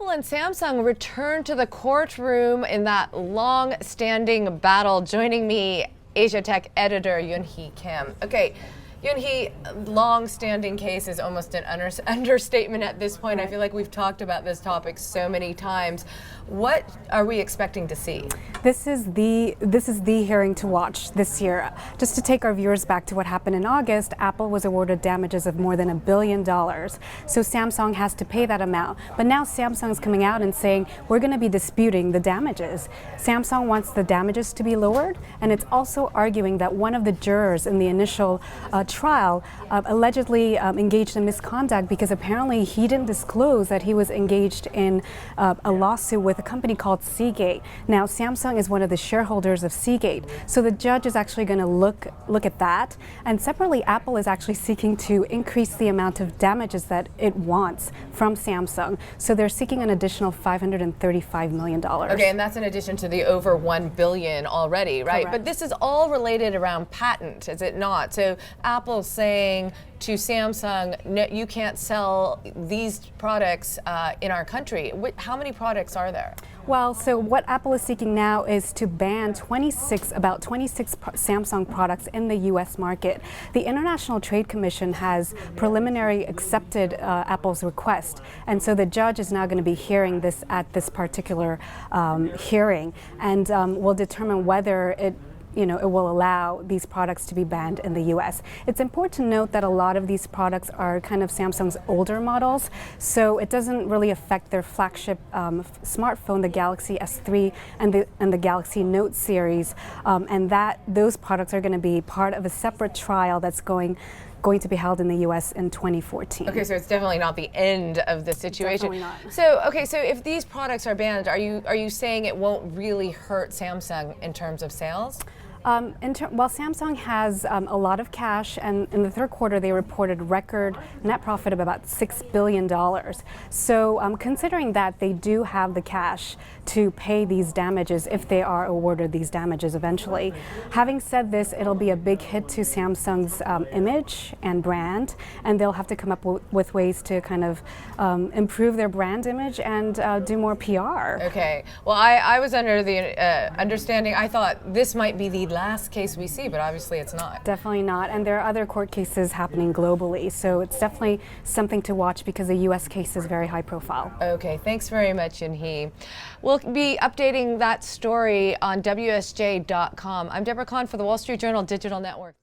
Apple and Samsung returned to the courtroom in that long-standing battle. Joining me, Asia Tech editor Yun-Hee Kim. Okay, Yun-Hee, long-standing case is almost an understatement at this point. I feel like we've talked about this topic so many times. What are we expecting to see? This is the hearing to watch this year. Just to take our viewers back to what happened in August, Apple was awarded damages of more than $1 billion. So Samsung has to pay that amount. But now Samsung is coming out and saying, we're going to be disputing the damages. Samsung wants the damages to be lowered, and it's also arguing that one of the jurors in the initial trial allegedly engaged in misconduct because apparently he didn't disclose that he was engaged in a lawsuit with a company called Seagate. Now, Samsung is one of the shareholders of Seagate, so the judge is actually going to look at that. And separately, Apple is actually seeking to increase the amount of damages that it wants from Samsung. So they're seeking an additional $535 million. Okay, and that's in addition to the over $1 billion already, right? Correct. But this is all related around patent, is it not? So Apple's saying to Samsung, no, you can't sell these products in our country. How many products are there? Well, so what Apple is seeking now is to ban about 26 Samsung products in the U.S. market. The International Trade Commission has preliminary accepted Apple's request, and so the judge is now going to be hearing this at this particular hearing, and will determine whether it will allow these products to be banned in the U.S. It's important to note that a lot of these products are kind of Samsung's older models, so it doesn't really affect their flagship smartphone, the Galaxy S3 and the Galaxy Note series, and those products are going to be part of a separate trial that's going to be held in the U.S. in 2014. Okay, so it's definitely not the end of the situation. Definitely not. So if these products are banned, are you saying it won't really hurt Samsung in terms of sales? Well, Samsung has a lot of cash, and in the third quarter they reported record net profit of about $6 billion. So considering that, they do have the cash to pay these damages if they are awarded these damages eventually. Having said this, it'll be a big hit to Samsung's image and brand, and they'll have to come up with ways to kind of improve their brand image and do more PR. Okay. Well, I was under the understanding, I thought this might be the last case we see, but obviously it's not. Definitely not. And there are other court cases happening globally, so it's definitely something to watch because the U.S. case is very high profile. Okay, thanks very much, Yun-Hee. We'll be updating that story on WSJ.com. I'm Deborah Kahn for the Wall Street Journal Digital Network.